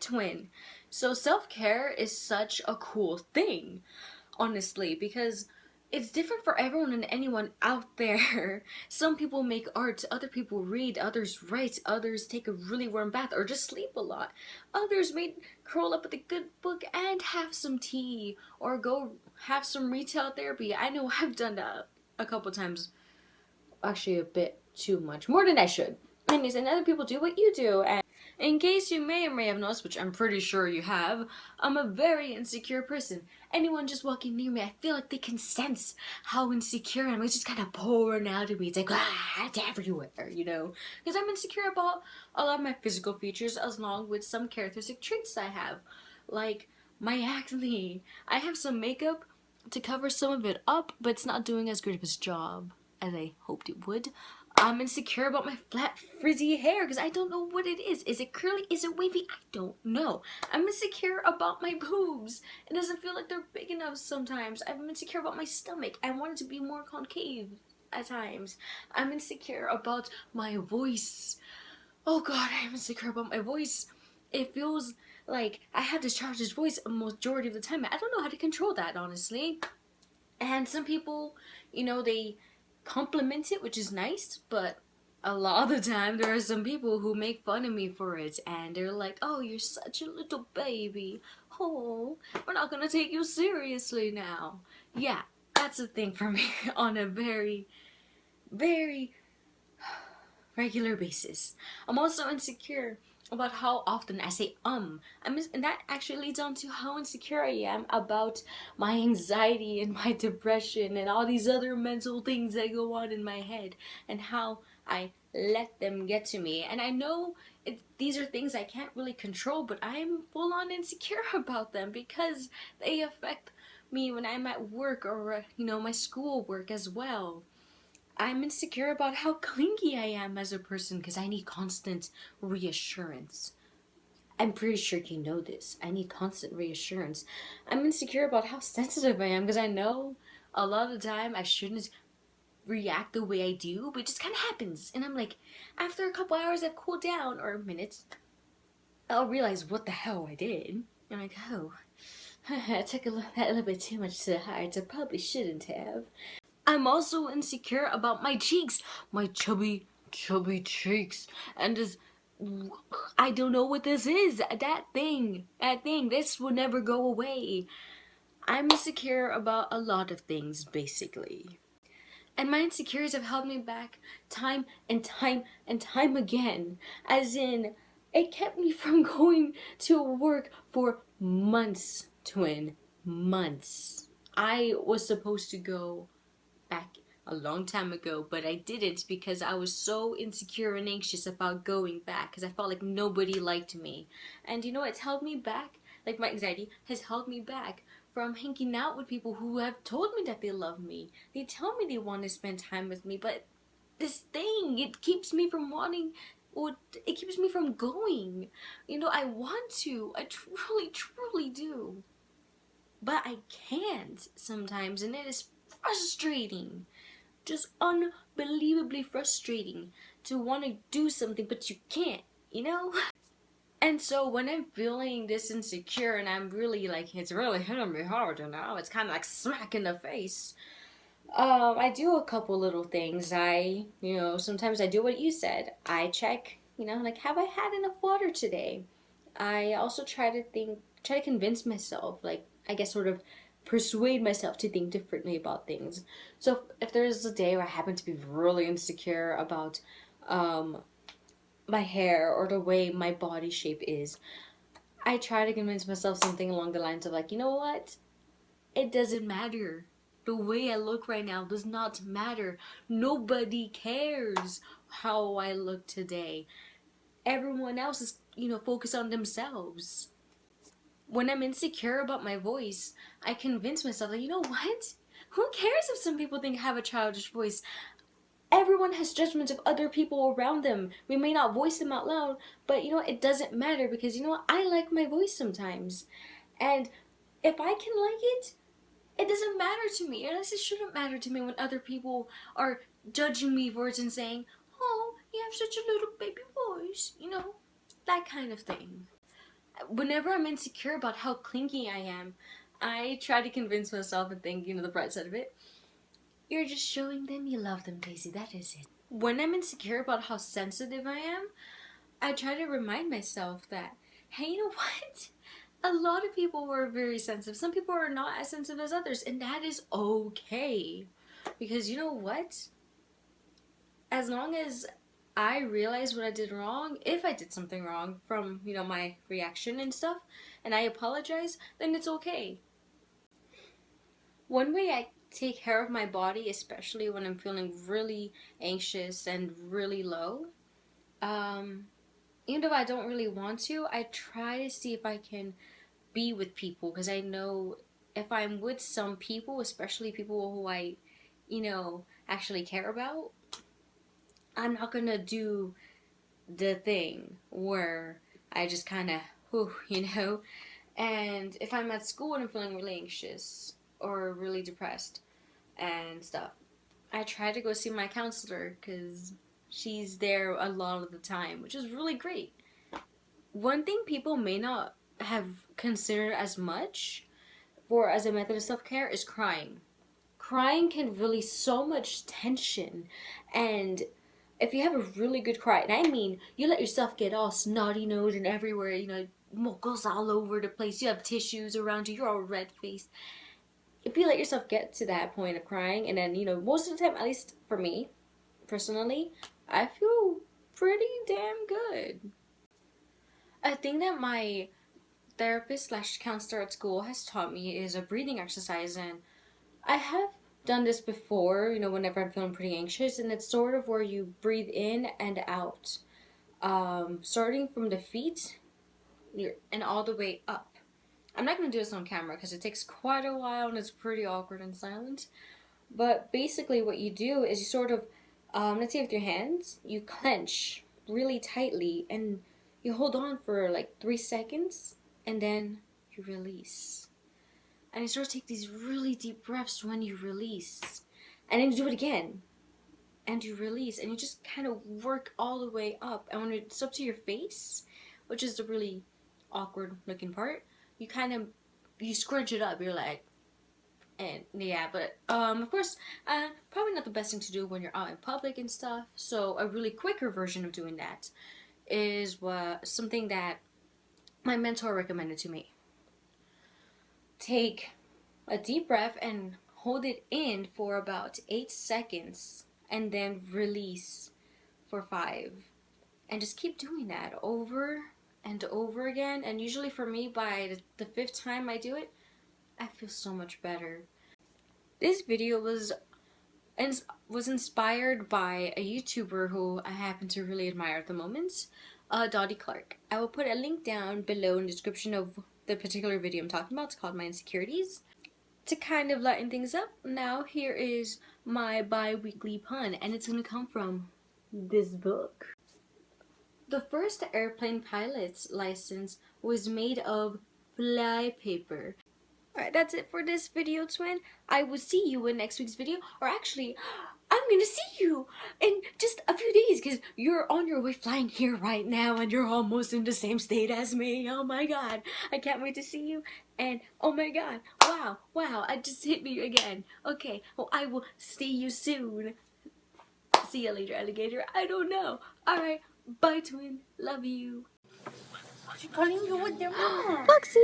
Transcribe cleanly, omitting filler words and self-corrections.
twin. So self-care is such a cool thing, honestly, because it's different for everyone and anyone out there. Some people make art, other people read, others write, others take a really warm bath or just sleep a lot. Others may curl up with a good book and have some tea or go have some retail therapy. I know I've done that a couple times. Actually, a bit too much. More than I should. Anyways, and other people do what you do. And in case you may or may have noticed, which I'm pretty sure you have, I'm a very insecure person. Anyone just walking near me, I feel like they can sense how insecure I am. It's just kind of pouring out of me. It's like, it's everywhere, you know? Because I'm insecure about a lot of my physical features, along with some characteristic traits I have. Like my acne. I have some makeup to cover some of it up, but it's not doing as great of its job as I hoped it would. I'm insecure about my flat, frizzy hair because I don't know what it is. Is it curly? Is it wavy? I don't know. I'm insecure about my boobs. It doesn't feel like they're big enough sometimes. I'm insecure about my stomach. I want it to be more concave at times. I'm insecure about my voice. Oh god, I'm insecure about my voice. It feels like I have this childish voice a majority of the time. I don't know how to control that, honestly. And some people, they compliment it, which is nice, but a lot of the time there are some people who make fun of me for it, and they're like, oh, you're such a little baby. Oh, we're not gonna take you seriously now. Yeah, that's a thing for me on a very, very regular basis. I'm also insecure about how often I say and that actually leads on to how insecure I am about my anxiety and my depression and all these other mental things that go on in my head and how I let them get to me. And I know these are things I can't really control, but I'm full on insecure about them because they affect me when I'm at work or my school work as well. I'm insecure about how clingy I am as a person because I need constant reassurance. I'm pretty sure you know this. I need constant reassurance. I'm insecure about how sensitive I am because I know a lot of the time I shouldn't react the way I do, but it just kind of happens. And I'm like, after a couple hours I've cooled down, or minutes, I'll realize what the hell I did. I'm like, oh, I took that a little bit too much to heart. I probably shouldn't have. I'm also insecure about my cheeks, my chubby, chubby cheeks, and this. I don't know what this is. That thing. This will never go away. I'm insecure about a lot of things, basically. And my insecurities have held me back time and time and time again. As in, it kept me from going to work for months, twin. Months. I was supposed to go back a long time ago, but I didn't because I was so insecure and anxious about going back because I felt like nobody liked me. And it's held me back. Like, my anxiety has held me back from hanging out with people who have told me that they love me. They tell me they want to spend time with me, but this thing, it keeps me from wanting, or it keeps me from going. I want to. I truly, truly do. But I can't sometimes, and it is frustrating. Just unbelievably frustrating to want to do something but you can't. And so when I'm feeling this insecure and I'm really like, it's really hitting me hard, it's kind of like smack in the face. I do a couple little things. Sometimes I do what you said. I check, like, have I had enough water today? I also try to convince myself, like, I guess sort of persuade myself to think differently about things. So if there's a day where I happen to be really insecure about my hair or the way my body shape is, I try to convince myself something along the lines of, like, you know what? It doesn't matter. The way I look right now does not matter. Nobody cares how I look today. Everyone else is, focused on themselves. When I'm insecure about my voice, I convince myself that, you know what? Who cares if some people think I have a childish voice? Everyone has judgments of other people around them. We may not voice them out loud, but it doesn't matter because I like my voice sometimes. And if I can like it, it doesn't matter to me. At least it shouldn't matter to me when other people are judging me for it and saying, oh, you have such a little baby voice, that kind of thing. whenever I'm insecure about how clingy I am, I try to convince myself and think, the bright side of it. You're just showing them you love them, Daisy. That is it. When I'm insecure about how sensitive I am, I try to remind myself that, hey, you know what? A lot of people are very sensitive. Some people are not as sensitive as others, and that is okay. Because you know what? As long as I realize what I did wrong, if I did something wrong from, my reaction and stuff, and I apologize, then it's okay. One way I take care of my body, especially when I'm feeling really anxious and really low, even though I don't really want to, I try to see if I can be with people, because I know if I'm with some people, especially people who I, actually care about, I'm not gonna do the thing where I just kind of, And if I'm at school and I'm feeling really anxious or really depressed and stuff, I try to go see my counselor because she's there a lot of the time, which is really great. One thing people may not have considered as much for as a method of self-care is crying. Crying can release so much tension, and if you have a really good cry, and I mean you let yourself get all snotty nosed and everywhere, moles all over the place, you have tissues around you, you're all red faced. If you let yourself get to that point of crying, and then most of the time, at least for me personally, I feel pretty damn good. A thing that my therapist slash counselor at school has taught me is a breathing exercise, and I have done this before, whenever I'm feeling pretty anxious, and it's sort of where you breathe in and out, starting from the feet and all the way up. I'm not going to do this on camera because it takes quite a while and it's pretty awkward and silent, but basically what you do is you sort of, let's say with your hands, you clench really tightly and you hold on for like 3 seconds and then you release. And you sort of take these really deep breaths when you release. And then you do it again. And you release. And you just kind of work all the way up. And when it's up to your face, which is the really awkward looking part, you scrunch it up. You're like, and yeah, but of course, probably not the best thing to do when you're out in public and stuff. So a really quicker version of doing that is something that my mentor recommended to me. Take a deep breath and hold it in for about 8 seconds and then release for 5. And just keep doing that over and over again. And usually for me, by the 5th time I do it, I feel so much better. This video was inspired by a YouTuber who I happen to really admire at the moment, Dottie Clark. I will put a link down below in the description of the particular video I'm talking about. It's called My Insecurities. To kind of lighten things up, now here is my bi-weekly pun, and it's going to come from this book. The first airplane pilot's license was made of flypaper. Alright, that's it for this video, twin. I will see you in next week's video, or actually, I'm gonna see you in just a few days because you're on your way flying here right now and you're almost in the same state as me. Oh my god, I can't wait to see you. And oh my god, wow, I just hit me again. Okay, well, I will see you soon. See you later, alligator. I don't know. Alright, bye, twin. Love you. She's calling you with their mom. Foxy!